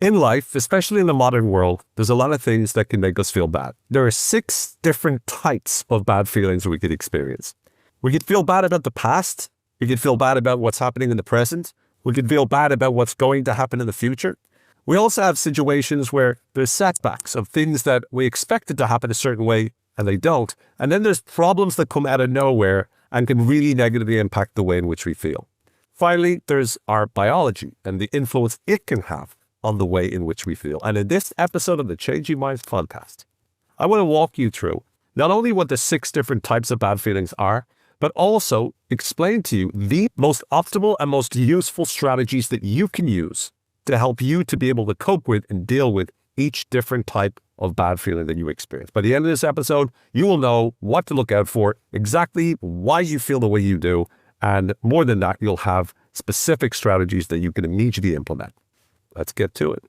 In life, especially in the modern world, there's a lot of things that can make us feel bad. There are 6 different types of bad feelings we could experience. We could feel bad about the past. We could feel bad about what's happening in the present. We could feel bad about what's going to happen in the future. We also have situations where there's setbacks of things that we expected to happen a certain way and they don't. And then there's problems that come out of nowhere and can really negatively impact the way in which we feel. Finally, there's our biology and the influence it can have on the way in which we feel. And in this episode of the Changing Minds podcast, I want to walk you through not only what the 6 different types of bad feelings are, but also explain to you the most optimal and most useful strategies that you can use to help you to be able to cope with and deal with each different type of bad feeling that you experience. By the end of this episode, you will know what to look out for, exactly why you feel the way you do, and more than that, you'll have specific strategies that you can immediately implement. Let's get to it.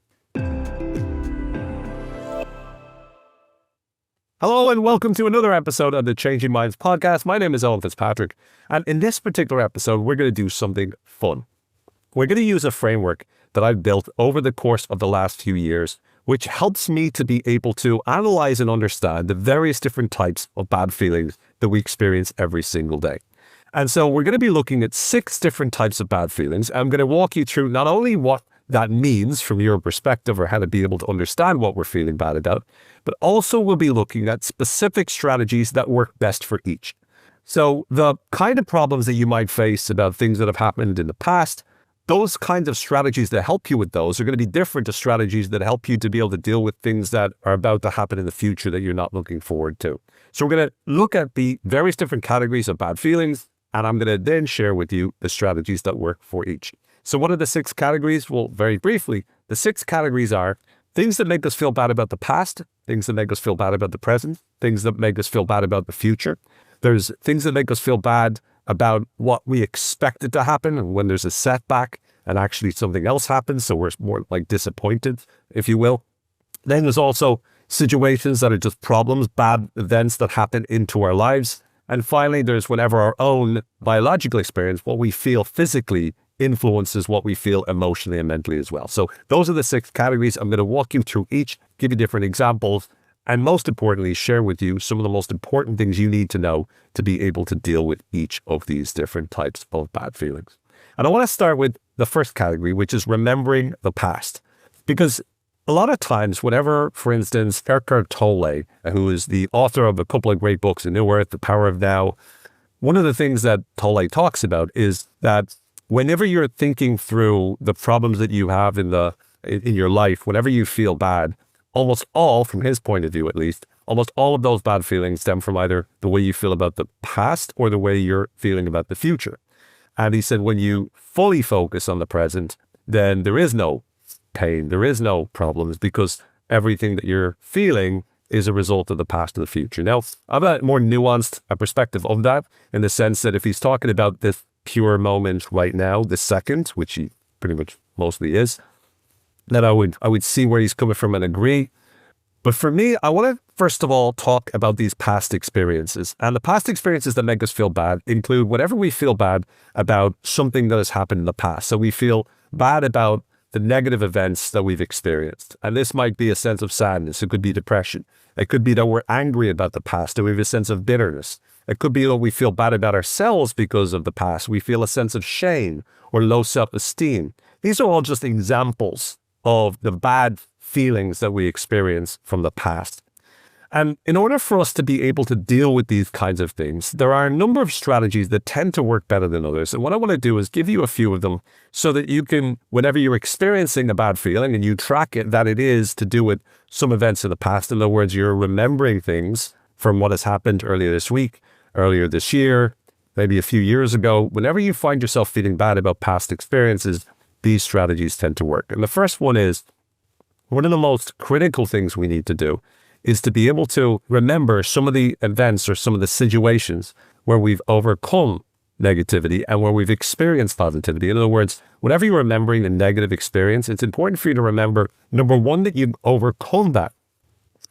Hello and welcome to another episode of the Changing Minds podcast. My name is Owen Fitzpatrick, and in this particular episode, we're going to do something fun. We're going to use a framework that I've built over the course of the last few years, which helps me to be able to analyze and understand the various different types of bad feelings that we experience every single day. And so we're going to be looking at 6 different types of bad feelings. I'm going to walk you through not only what that means from your perspective or how to be able to understand what we're feeling bad about, but also we'll be looking at specific strategies that work best for each. So the kind of problems that you might face about things that have happened in the past, those kinds of strategies that help you with those are going to be different to strategies that help you to be able to deal with things that are about to happen in the future that you're not looking forward to. So we're going to look at the various different categories of bad feelings, and I'm going to then share with you the strategies that work for each. So what are the 6 categories? Well, very briefly, the 6 categories are things that make us feel bad about the past, things that make us feel bad about the present, things that make us feel bad about the future. There's things that make us feel bad about what we expected to happen and when there's a setback and actually something else happens, so we're more like disappointed, if you will. Then there's also situations that are just problems, bad events that happen into our lives. And finally, there's whenever our own biological experience, what we feel physically, influences what we feel emotionally and mentally as well. So those are the 6 categories. I'm going to walk you through each, give you different examples, and most importantly, share with you some of the most important things you need to know to be able to deal with each of these different types of bad feelings. And I want to start with the first category, which is remembering the past. Because a lot of times, whenever, for instance, Eckhart Tolle, who is the author of a couple of great books, A New Earth, The Power of Now, one of the things that Tolle talks about is that whenever you're thinking through the problems that you have in your life, whenever you feel bad, almost all, from his point of view at least, almost all of those bad feelings stem from either the way you feel about the past or the way you're feeling about the future. And he said when you fully focus on the present, then there is no pain, there is no problems, because everything that you're feeling is a result of the past and the future. Now, I have a more nuanced perspective of that, in the sense that if he's talking about this pure moment right now, this second, which he pretty much mostly is, then I would see where he's coming from and agree. But for me, I want to first of all talk about these past experiences. And the past experiences that make us feel bad include whatever we feel bad about something that has happened in the past. So we feel bad about the negative events that we've experienced. And this might be a sense of sadness. It could be depression. It could be that we're angry about the past, that we have a sense of bitterness. It could be that we feel bad about ourselves because of the past. We feel a sense of shame or low self-esteem. These are all just examples of the bad feelings that we experience from the past. And in order for us to be able to deal with these kinds of things, there are a number of strategies that tend to work better than others. And what I want to do is give you a few of them so that you can, whenever you're experiencing a bad feeling and you track it, that it is to do with some events in the past. In other words, you're remembering things from what has happened earlier this week, earlier this year, maybe a few years ago. Whenever you find yourself feeling bad about past experiences, these strategies tend to work. And the first one is, one of the most critical things we need to do is to be able to remember some of the events or some of the situations where we've overcome negativity and where we've experienced positivity. In other words, whenever you're remembering a negative experience, it's important for you to remember, number one, that you've overcome that.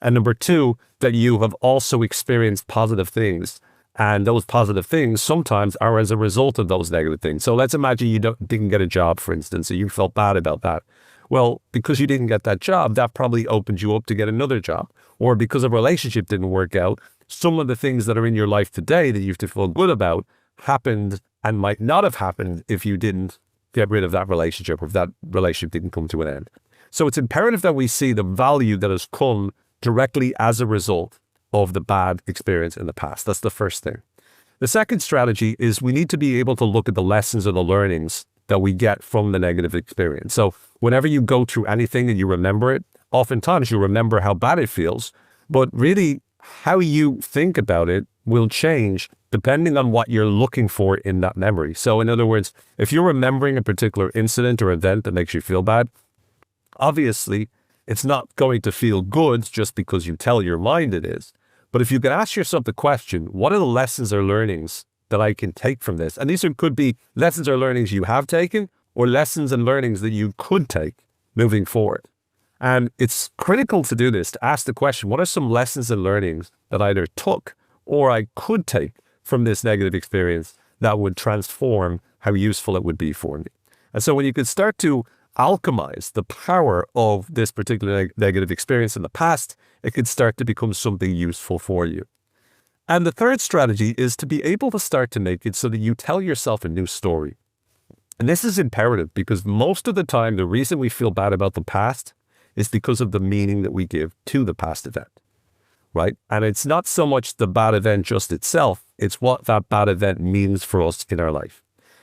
And number two, that you have also experienced positive things. And those positive things sometimes are as a result of those negative things. So let's imagine you didn't get a job, for instance, and you felt bad about that. Well, because you didn't get that job, that probably opened you up to get another job. Or because a relationship didn't work out, some of the things that are in your life today that you have to feel good about happened and might not have happened if you didn't get rid of that relationship, or if that relationship didn't come to an end. So it's imperative that we see the value that has come directly as a result of the bad experience in the past. That's the first thing. The second strategy is we need to be able to look at the lessons or the learnings that we get from the negative experience. So whenever you go through anything and you remember it, oftentimes you remember how bad it feels, but really how you think about it will change depending on what you're looking for in that memory. So in other words, if you're remembering a particular incident or event that makes you feel bad, obviously it's not going to feel good just because you tell your mind it is. But if you can ask yourself the question, what are the lessons or learnings that I can take from this? And these could be lessons or learnings you have taken, or lessons and learnings that you could take moving forward. And it's critical to do this, to ask the question, what are some lessons and learnings that I either took or I could take from this negative experience that would transform how useful it would be for me? And so when you could start to alchemize the power of this particular negative experience in the past, it could start to become something useful for you. And the third strategy is to be able to start to make it so that you tell yourself a new story. And this is imperative because most of the time, the reason we feel bad about the past is because of the meaning that we give to the past event, right? And it's not so much the bad event just itself, it's what that bad event means for us in our life.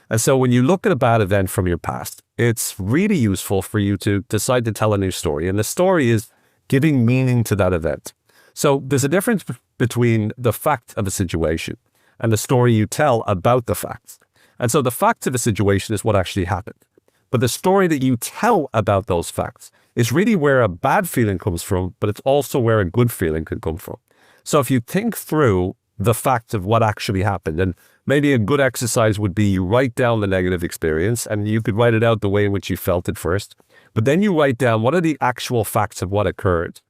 And so when you look at a bad event from your past, it's really useful for you to decide to tell a new story. And the story is giving meaning to that event. So there's a difference between the fact of a situation and the story you tell about the facts. And so the fact of a situation is what actually happened. But the story that you tell about those facts is really where a bad feeling comes from, but it's also where a good feeling can come from. So if you think through the facts of what actually happened, and maybe a good exercise would be you write down the negative experience, and you could write it out the way in which you felt it first, but then you write down what are the actual facts of what occurred.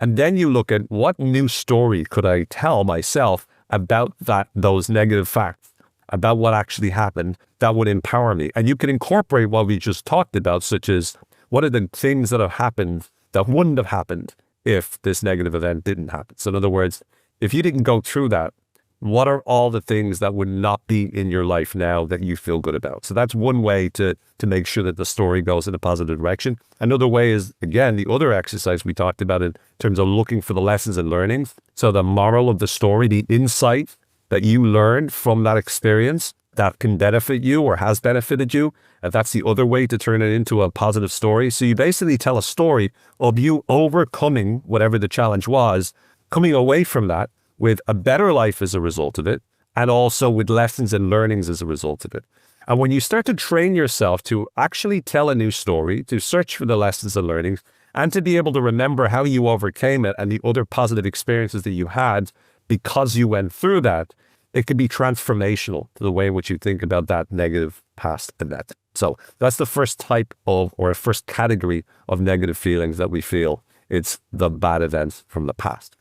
And then you look at what new story could I tell myself about those negative facts, about what actually happened that would empower me. And you can incorporate what we just talked about, such as what are the things that have happened that wouldn't have happened if this negative event didn't happen. So in other words, if you didn't go through that, what are all the things that would not be in your life now that you feel good about? So that's one way to make sure that the story goes in a positive direction. Another way is, again, the other exercise we talked about in terms of looking for the lessons and learnings. So the moral of the story, the insight that you learned from that experience that can benefit you or has benefited you. And that's the other way to turn it into a positive story. So you basically tell a story of you overcoming whatever the challenge was, coming away from that with a better life as a result of it, and also with lessons and learnings as a result of it. And when you start to train yourself to actually tell a new story, to search for the lessons and learnings, and to be able to remember how you overcame it and the other positive experiences that you had because you went through that, it can be transformational to the way in which you think about that negative past event. So that's the first type of, or first category of negative feelings that we feel. It's the bad events from the past.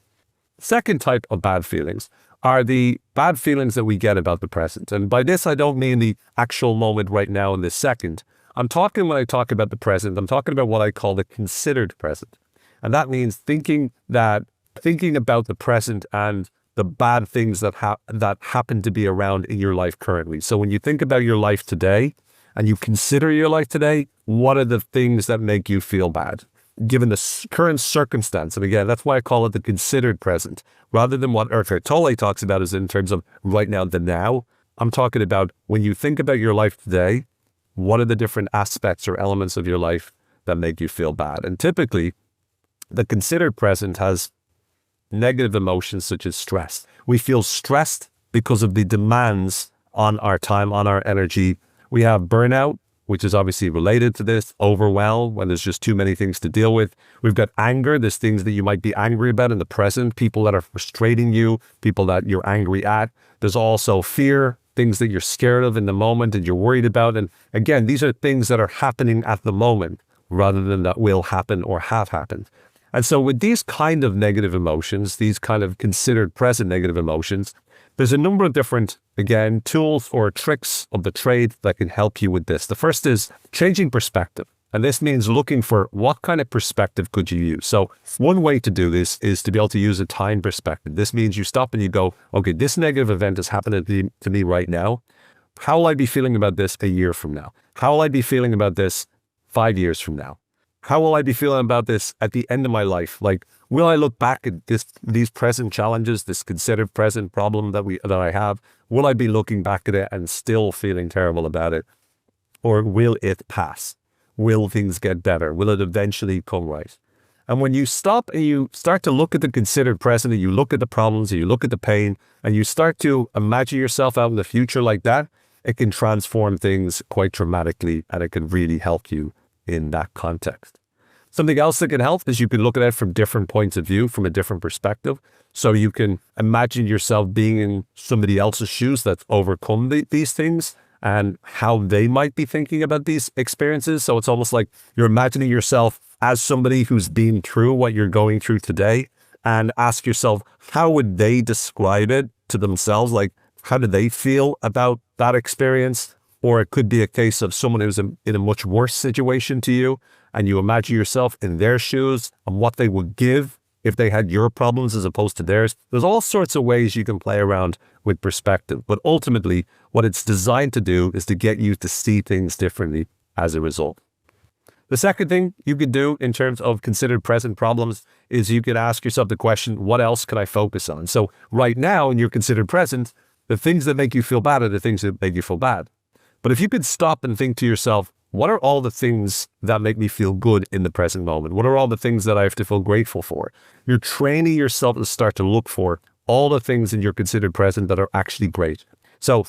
Second type of bad feelings are the bad feelings that we get about the present. And by this, I don't mean the actual moment right now in this second. I'm talking, when I talk about the present, I'm talking about what I call the considered present. And that means thinking about the present and the bad things that happen to be around in your life currently. So when you think about your life today and you consider your life today, what are the things that make you feel bad? Given the current circumstance. And again, that's why I call it the considered present. Rather than what Eckhart Tolle talks about is in terms of right now, the now. I'm talking about when you think about your life today, what are the different aspects or elements of your life that make you feel bad? And typically, the considered present has negative emotions such as stress. We feel stressed because of the demands on our time, on our energy. We have burnout, which is obviously related to this, overwhelm, when there's just too many things to deal with. We've got anger, there's things that you might be angry about in the present, people that are frustrating you, people that you're angry at. There's also fear, things that you're scared of in the moment and you're worried about. And again, these are things that are happening at the moment rather than that will happen or have happened. And so with these kind of negative emotions, these kind of considered present negative emotions, there's a number of different, again, tools or tricks of the trade that can help you with this. The first is changing perspective. And this means looking for what kind of perspective could you use. So one way to do this is to be able to use a time perspective. This means you stop and you go, okay, this negative event is happening to me right now. How will I be feeling about this a year from now? How will I be feeling about this 5 years from now? How will I be feeling about this at the end of my life? Like, will I look back at these present challenges, this considered present problem that I have? Will I be looking back at it and still feeling terrible about it? Or will it pass? Will things get better? Will it eventually come right? And when you stop and you start to look at the considered present, and you look at the problems, and you look at the pain, and you start to imagine yourself out in the future like that, it can transform things quite dramatically, and it can really help you in that context. Something else that can help is you can look at it from different points of view, from a different perspective. So you can imagine yourself being in somebody else's shoes that's overcome these things, and how they might be thinking about these experiences. So it's almost like you're imagining yourself as somebody who's been through what you're going through today, and ask yourself, how would they describe it to themselves? Like, how do they feel about that experience? Or it could be a case of someone who's in a much worse situation to you, and you imagine yourself in their shoes and what they would give if they had your problems as opposed to theirs. There's all sorts of ways you can play around with perspective, but ultimately what it's designed to do is to get you to see things differently as a result. The second thing you could do in terms of considered present problems is you could ask yourself the question, what else can I focus on? So right now in your considered present, the things that make you feel bad are the things that make you feel bad. But if you could stop and think to yourself, what are all the things that make me feel good in the present moment? What are all the things that I have to feel grateful for? You're training yourself to start to look for all the things in your considered present that are actually great. So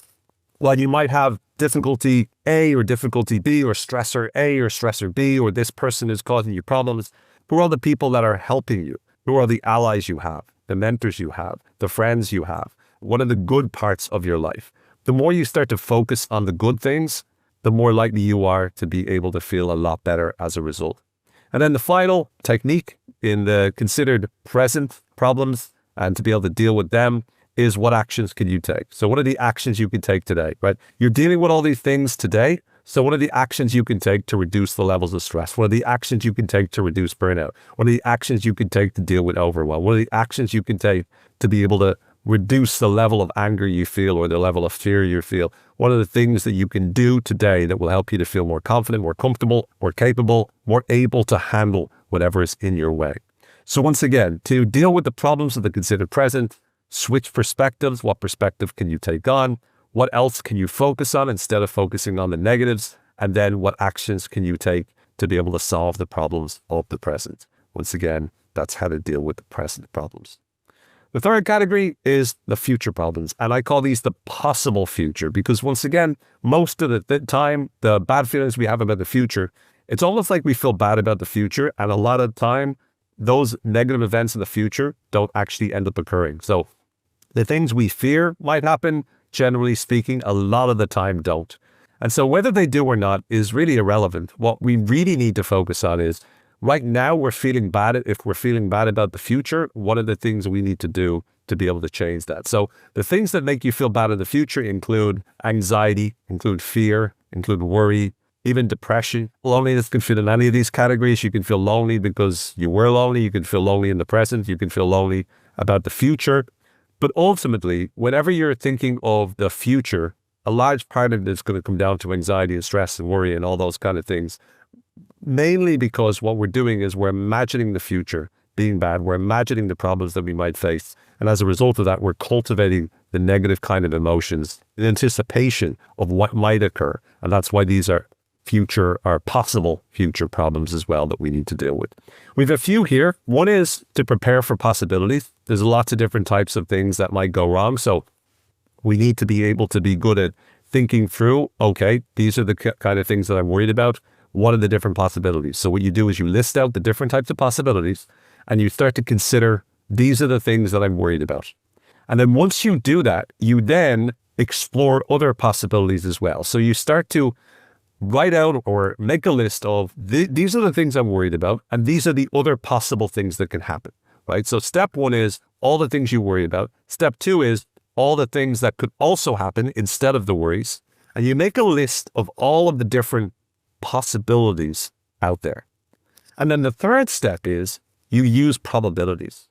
while you might have difficulty A or difficulty B, or stressor A or stressor B, or this person is causing you problems, who are the people that are helping you? Who are the allies you have, the mentors you have, the friends you have? What are the good parts of your life? The more you start to focus on the good things, the more likely you are to be able to feel a lot better as a result. And then the final technique in the considered present problems, and to be able to deal with them, is what actions can you take? So what are the actions you can take today, right? You're dealing with all these things today. So what are the actions you can take to reduce the levels of stress? What are the actions you can take to reduce burnout? What are the actions you can take to deal with overwhelm? What are the actions you can take to be able to reduce the level of anger you feel, or the level of fear you feel? What are the things that you can do today that will help you to feel more confident, more comfortable, more capable, more able to handle whatever is in your way? So once again, to deal with the problems of the considered present, switch perspectives. What perspective can you take on? What else can you focus on instead of focusing on the negatives? And then what actions can you take to be able to solve the problems of the present? Once again, that's how to deal with the present problems. The third category is the future problems. And I call these the possible future, because once again, most of the time, the bad feelings we have about the future, it's almost like we feel bad about the future. And a lot of the time, those negative events in the future don't actually end up occurring. So the things we fear might happen, generally speaking, a lot of the time don't. And so whether they do or not is really irrelevant. What we really need to focus on is, right now we're feeling bad. If we're feeling bad about the future, what are the things we need to do to be able to change that? So the things that make you feel bad in the future include anxiety, include fear, include worry, even depression. Loneliness can fit in any of these categories. You can feel lonely because you were lonely. You can feel lonely in the present. You can feel lonely about the future. But ultimately, whenever you're thinking of the future, a large part of it is going to come down to anxiety and stress and worry and all those kind of things. Mainly because what we're doing is we're imagining the future being bad. We're imagining the problems that we might face. And as a result of that, we're cultivating the negative kind of emotions in anticipation of what might occur. And that's why these are possible future problems as well that we need to deal with. We have a few here. One is to prepare for possibilities. There's lots of different types of things that might go wrong. So we need to be able to be good at thinking through, okay, these are the kind of things that I'm worried about. What are the different possibilities? So what you do is you list out the different types of possibilities, and you start to consider, these are the things that I'm worried about. And then once you do that, you then explore other possibilities as well. So you start to write out or make a list of, these are the things I'm worried about, and these are the other possible things that can happen, right? So step one is all the things you worry about. Step two is all the things that could also happen instead of the worries. And you make a list of all of the different possibilities out there. And then the third step is you use probabilities.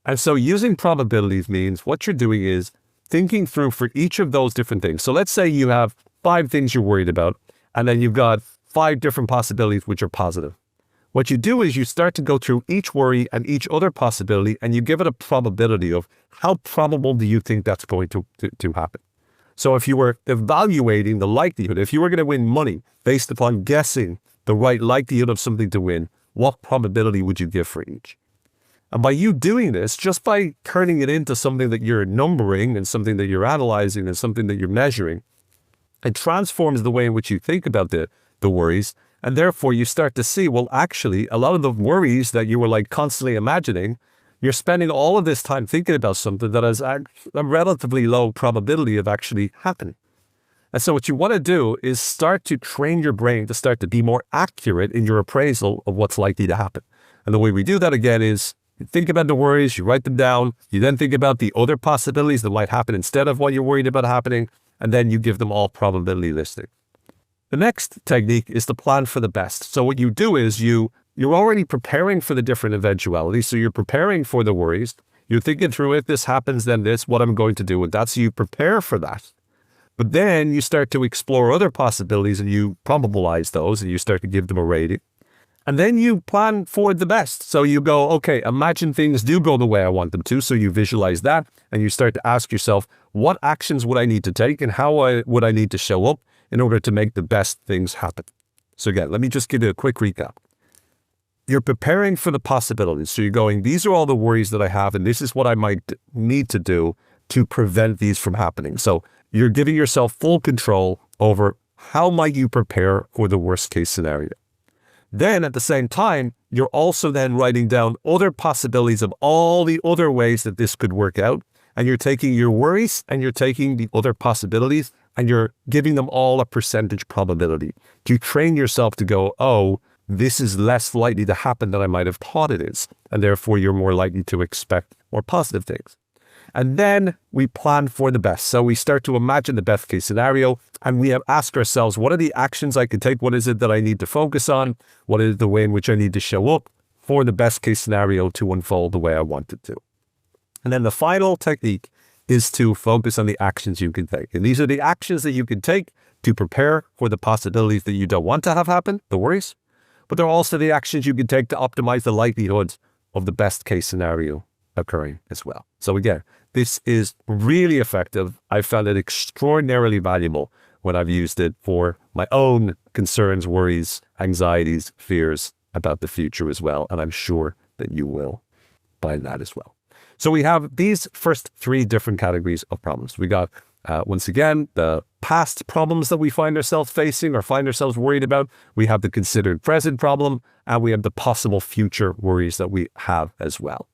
And so using probabilities means what you're doing is thinking through for each of those different things. So let's say you have 5 things you're worried about, and then you've got 5 different possibilities which are positive. What you do is you start to go through each worry and each other possibility, and you give it a probability of how probable do you think that's going to happen. So if you were evaluating the likelihood, if you were going to win money based upon guessing the right likelihood of something to win, what probability would you give for each? And by you doing this, just by turning it into something that you're numbering and something that you're analyzing and something that you're measuring, it transforms the way in which you think about the worries. And therefore you start to see, well, actually, a lot of the worries that you were like constantly imagining, you're spending all of this time thinking about something that has a relatively low probability of actually happening. And so what you want to do is start to train your brain to start to be more accurate in your appraisal of what's likely to happen. And the way we do that again is you think about the worries, you write them down, you then think about the other possibilities that might happen instead of what you're worried about happening, and then you give them all probability listing. The next technique is to plan for the best. So what you do is you're already preparing for the different eventualities. So you're preparing for the worries. You're thinking through, if this happens, then this, what I'm going to do with that. So you prepare for that. But then you start to explore other possibilities and you probabilize those and you start to give them a rating. And then you plan for the best. So you go, okay, imagine things do go the way I want them to. So you visualize that and you start to ask yourself, what actions would I need to take and how would I need to show up in order to make the best things happen? So again, let me just give you a quick recap. You're preparing for the possibilities. So you're going, these are all the worries that I have, and this is what I might need to do to prevent these from happening. So you're giving yourself full control over how might you prepare for the worst case scenario. Then at the same time, you're also then writing down other possibilities of all the other ways that this could work out. And you're taking your worries and you're taking the other possibilities and you're giving them all a percentage probability. You train yourself to go, oh, this is less likely to happen than I might have thought it is. And therefore, you're more likely to expect more positive things. And then we plan for the best. So we start to imagine the best case scenario and we ask ourselves, what are the actions I can take? What is it that I need to focus on? What is the way in which I need to show up for the best case scenario to unfold the way I want it to? And then the final technique is to focus on the actions you can take. And these are the actions that you can take to prepare for the possibilities that you don't want to have happen, the worries. But they're also the actions you can take to optimize the likelihood of the best case scenario occurring as well. So again, this is really effective. I found it extraordinarily valuable when I've used it for my own concerns, worries, anxieties, fears about the future as well. And I'm sure that you will find that as well. So we have these first 3 different categories of problems. We got, once again, the past problems that we find ourselves facing or find ourselves worried about. We have the considered present problem, and we have the possible future worries that we have as well.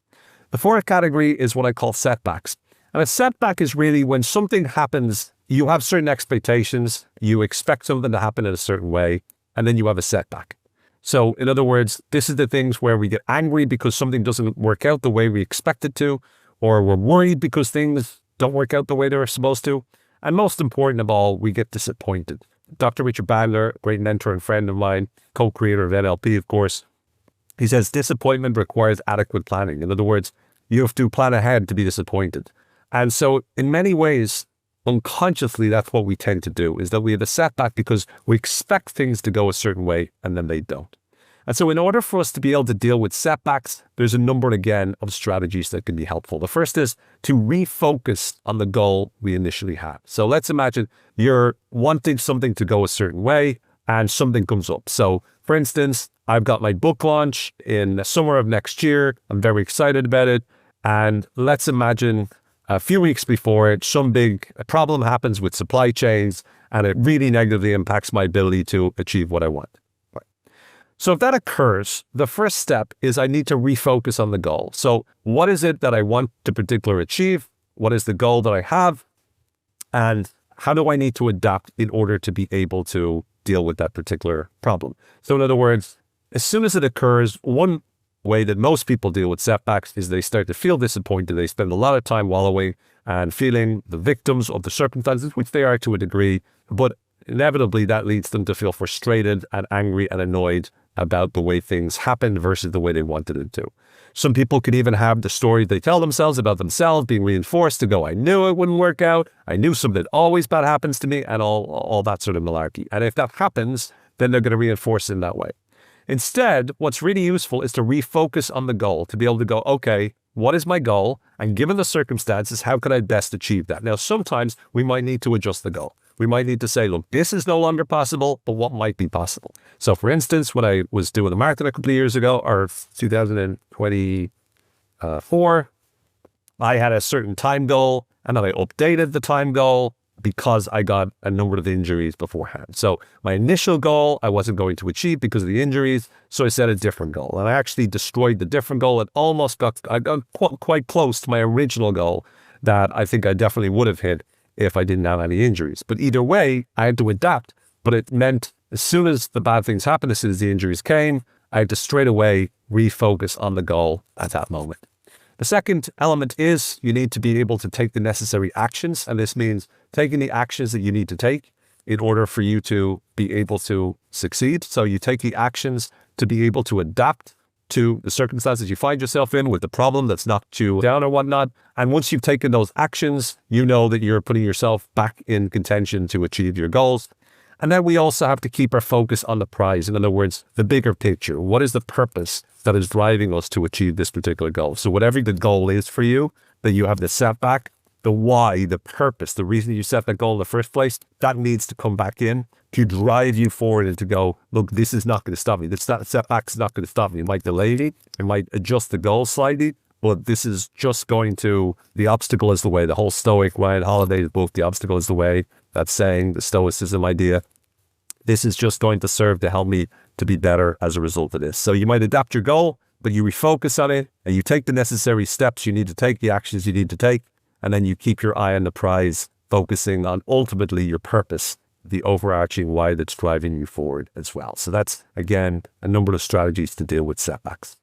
The 4th category is what I call setbacks. And a setback is really when something happens, you have certain expectations, you expect something to happen in a certain way, and then you have a setback. So in other words, this is the things where we get angry because something doesn't work out the way we expect it to, or we're worried because things don't work out the way they're supposed to. And most important of all, we get disappointed. Dr. Richard Bandler, great mentor and friend of mine, co-creator of NLP, of course, he says disappointment requires adequate planning. In other words, you have to plan ahead to be disappointed. And so in many ways, unconsciously, that's what we tend to do, is that we have a setback because we expect things to go a certain way and then they don't. And so in order for us to be able to deal with setbacks, there's a number, again, of strategies that can be helpful. The first is to refocus on the goal we initially had. So let's imagine you're wanting something to go a certain way and something comes up. So for instance, I've got my book launch in the summer of next year. I'm very excited about it. And let's imagine a few weeks before it, some big problem happens with supply chains and it really negatively impacts my ability to achieve what I want. Right. So if that occurs, the first step is I need to refocus on the goal. So what is it that I want to particularly achieve? What is the goal that I have? And how do I need to adapt in order to be able to deal with that particular problem? So in other words, as soon as it occurs, one way that most people deal with setbacks is they start to feel disappointed. They spend a lot of time wallowing and feeling the victims of the circumstances, which they are to a degree. But inevitably that leads them to feel frustrated and angry and annoyed about the way things happened versus the way they wanted it to. Some people could even have the story they tell themselves about themselves being reinforced to go, I knew it wouldn't work out. I knew something always bad happens to me, and all that sort of malarkey. And if that happens, then they're going to reinforce in that way. Instead, what's really useful is to refocus on the goal, to be able to go, okay, what is my goal? And given the circumstances, how can I best achieve that? Now, sometimes we might need to adjust the goal. We might need to say, look, this is no longer possible, but what might be possible? So for instance, when I was doing the marathon a couple of years ago, or 2024, I had a certain time goal, and then I updated the time goal because I got a number of injuries beforehand. So my initial goal, I wasn't going to achieve because of the injuries, so I set a different goal. And I actually destroyed the different goal and I got quite close to my original goal that I think I definitely would have hit if I didn't have any injuries. But either way, I had to adapt. But it meant as soon as the bad things happened, as soon as the injuries came, I had to straight away refocus on the goal at that moment. The second element is you need to be able to take the necessary actions. And this means taking the actions that you need to take in order for you to be able to succeed. So you take the actions to be able to adapt to the circumstances you find yourself in with the problem that's knocked you down or whatnot. And once you've taken those actions, you know that you're putting yourself back in contention to achieve your goals. And then we also have to keep our focus on the prize. In other words, the bigger picture. What is the purpose that is driving us to achieve this particular goal? So whatever the goal is for you, that you have the setback, the why, the purpose, the reason you set that goal in the first place, that needs to come back in to drive you forward and to go, look, this is not going to stop me. This setback is not going to stop me. It might delay me. It might adjust the goal slightly, but this is just going to, the obstacle is the way. The whole Stoic Ryan Holiday's book, The Obstacle is the Way, that saying, the Stoicism idea, this is just going to serve to help me to be better as a result of this. So you might adapt your goal, but you refocus on it and you take the necessary steps you need to take, the actions you need to take, and then you keep your eye on the prize, focusing on ultimately your purpose, the overarching why that's driving you forward as well. So that's, again, a number of strategies to deal with setbacks.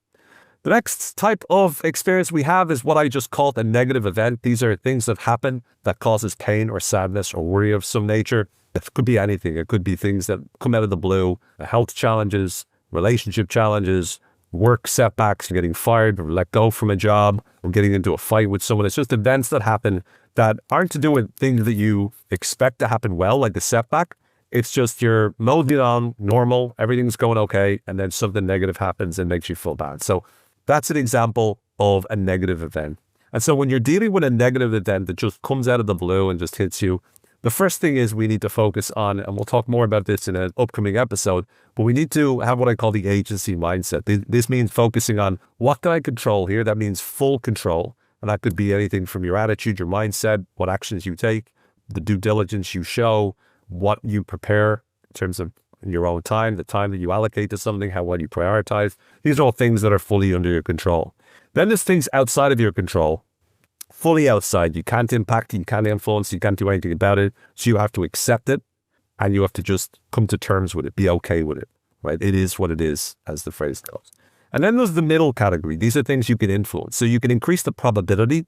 The next type of experience we have is what I just called a negative event. These are things that happen that causes pain or sadness or worry of some nature. It could be anything. It could be things that come out of the blue, health challenges, relationship challenges, work setbacks, getting fired or let go from a job, or getting into a fight with someone. It's just events that happen that aren't to do with things that you expect to happen well, like a setback. It's just you're moseying on, normal, everything's going okay, and then something negative happens and makes you feel bad. So that's an example of a negative event. And so when you're dealing with a negative event that just comes out of the blue and just hits you, the first thing is we need to focus on, and we'll talk more about this in an upcoming episode, but we need to have what I call the agency mindset. This means focusing on what can I control here? That means full control. And that could be anything from your attitude, your mindset, what actions you take, the due diligence you show, what you prepare in terms of your own time, the time that you allocate to something, how well you prioritize. These are all things that are fully under your control. Then there's things outside of your control. Fully outside. You can't impact, you can't influence, you can't do anything about it. So you have to accept it and you have to just come to terms with it, be okay with it, right? It is what it is, as the phrase goes. And then there's the middle category. These are things you can influence. So you can increase the probability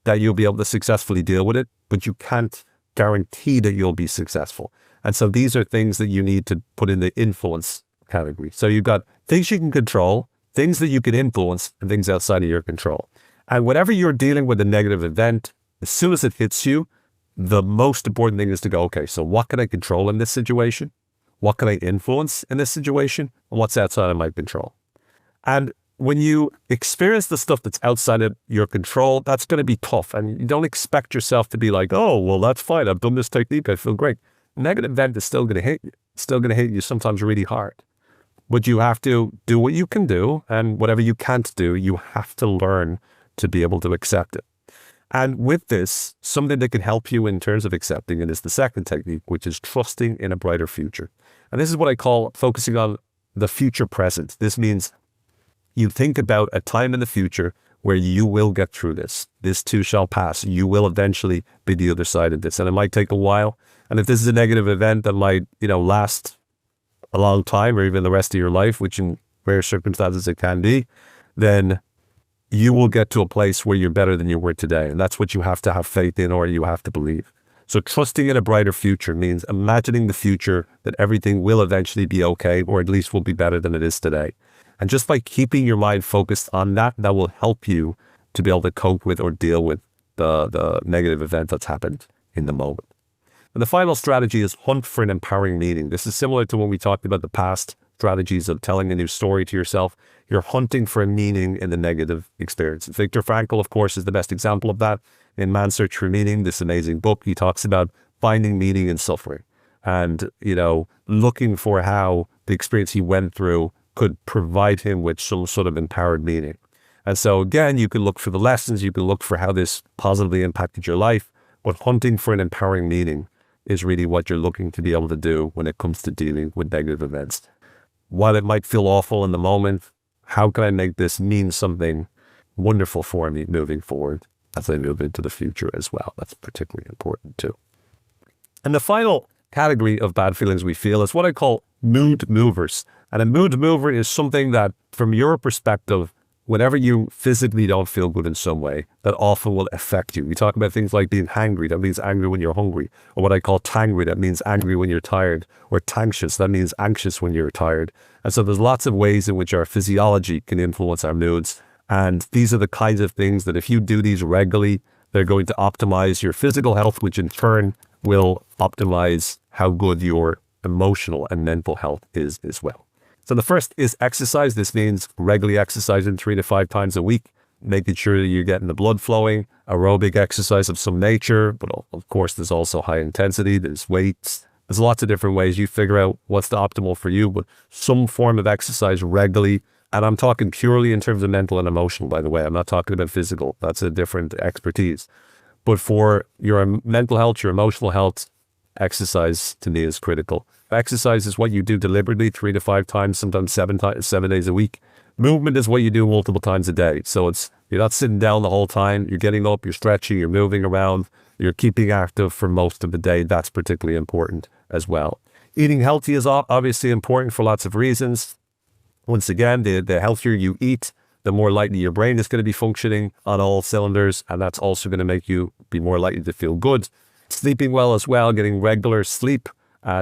that you'll be able to successfully deal with it, but you can't guarantee that you'll be successful. And so these are things that you need to put in the influence category. So you've got things you can control, things that you can influence, and things outside of your control. And whenever you're dealing with a negative event, as soon as it hits you, the most important thing is to go, okay, so what can I control in this situation? What can I influence in this situation? And what's outside of my control? And when you experience the stuff that's outside of your control, that's going to be tough. And you don't expect yourself to be like, oh, well, that's fine. I've done this technique. I feel great. A negative event is still going to hit you. It's still going to hit you sometimes really hard. But you have to do what you can do. And whatever you can't do, you have to learn to be able to accept it. And with this, something that can help you in terms of accepting it is the second technique, which is trusting in a brighter future. And this is what I call focusing on the future present. This means you think about a time in the future where you will get through this. This too shall pass. You will eventually be the other side of this. And it might take a while. And if this is a negative event that might, last a long time or even the rest of your life, which in rare circumstances it can be, then you will get to a place where you're better than you were today. And that's what you have to have faith in, or you have to believe. So trusting in a brighter future means imagining the future that everything will eventually be okay, or at least will be better than it is today. And just by keeping your mind focused on that, that will help you to be able to cope with or deal with the negative event that's happened in the moment. And the final strategy is hunt for an empowering meaning. This is similar to when we talked about the past strategies of telling a new story to yourself. You're hunting for a meaning in the negative experience. Viktor Frankl, of course, is the best example of that. In Man's Search for Meaning, this amazing book, he talks about finding meaning in suffering and, looking for how the experience he went through could provide him with some sort of empowered meaning. And so again, you can look for the lessons, you can look for how this positively impacted your life, but hunting for an empowering meaning is really what you're looking to be able to do when it comes to dealing with negative events. While it might feel awful in the moment, how can I make this mean something wonderful for me moving forward as I move into the future as well? That's particularly important too. And the final category of bad feelings we feel is what I call mood movers. And a mood mover is something that, from your perspective, whenever you physically don't feel good in some way, that often will affect you. We talk about things like being hangry, that means angry when you're hungry, or what I call tangry, that means angry when you're tired, or tanxious, that means anxious when you're tired. And so there's lots of ways in which our physiology can influence our moods. And these are the kinds of things that if you do these regularly, they're going to optimize your physical health, which in turn will optimize how good your emotional and mental health is as well. So the first is exercise. This means regularly exercising 3 to 5 times a week, making sure that you're getting the blood flowing, aerobic exercise of some nature, but of course there's also high intensity, there's weights, there's lots of different ways. You figure out what's the optimal for you, but some form of exercise regularly. And I'm talking purely in terms of mental and emotional, by the way. I'm not talking about physical. That's a different expertise. But for your mental health, your emotional health, exercise to me is critical. Exercise is what you do deliberately 3 to 5 times, sometimes 7 days a week. Movement is what you do multiple times a day. So you're not sitting down the whole time. You're getting up, you're stretching, you're moving around, you're keeping active for most of the day. That's particularly important as well. Eating healthy is obviously important for lots of reasons. Once again, the healthier you eat, the more likely your brain is going to be functioning on all cylinders. And that's also going to make you be more likely to feel good. Sleeping well as well, getting regular sleep,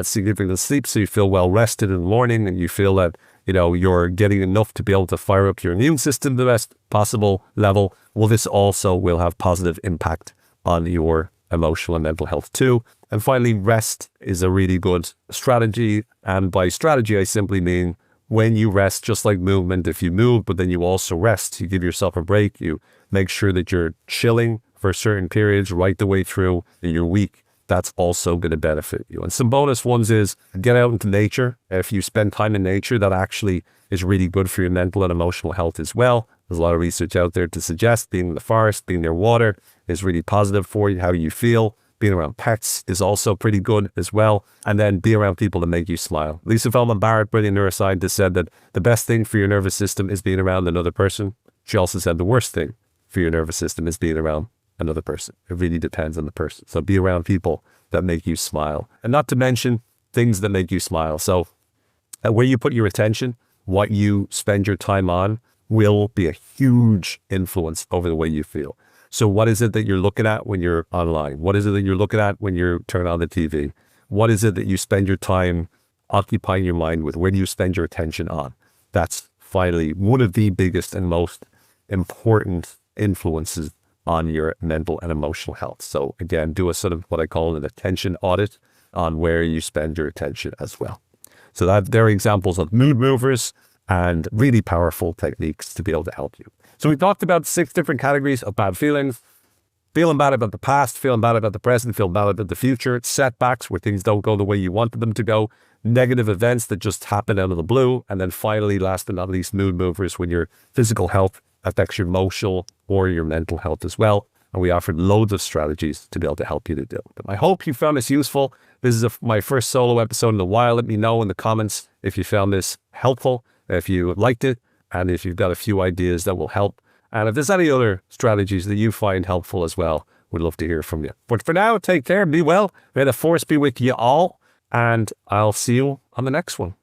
significant sleep, so you feel well rested in the morning and you feel that you're getting enough to be able to fire up your immune system to the best possible level. Well, this also will have positive impact on your emotional and mental health too. And finally, rest is a really good strategy. And by strategy, I simply mean when you rest, just like movement, if you move, but then you also rest, you give yourself a break, you make sure that you're chilling for certain periods right the way through your week. That's also going to benefit you. And some bonus ones is get out into nature. If you spend time in nature, that actually is really good for your mental and emotional health as well. There's a lot of research out there to suggest being in the forest, being near water is really positive for you, how you feel. Being around pets is also pretty good as well. And then be around people that make you smile. Lisa Feldman Barrett, brilliant neuroscientist, said that the best thing for your nervous system is being around another person. She also said the worst thing for your nervous system is being around another person. It really depends on the person. So be around people that make you smile, and not to mention things that make you smile. So where you put your attention, what you spend your time on will be a huge influence over the way you feel. So what is it that you're looking at when you're online? What is it that you're looking at when you turn on the TV? What is it that you spend your time occupying your mind with? Where do you spend your attention on? That's finally one of the biggest and most important influences on your mental and emotional health. So again, do a sort of what I call an attention audit on where you spend your attention as well. So there are examples of mood movers and really powerful techniques to be able to help you. So we talked about 6 different categories of bad feelings: feeling bad about the past, feeling bad about the present, feeling bad about the future, setbacks where things don't go the way you wanted them to go, negative events that just happen out of the blue, and then finally, last but not least, mood movers when your physical health affects your emotional or your mental health as well. And we offered loads of strategies to be able to help you to do them. I hope you found this useful. This is my first solo episode in a while. Let me know in the comments if you found this helpful, if you liked it, and if you've got a few ideas that will help. And if there's any other strategies that you find helpful as well, we'd love to hear from you. But for now, take care, be well. May the force be with you all, and I'll see you on the next one.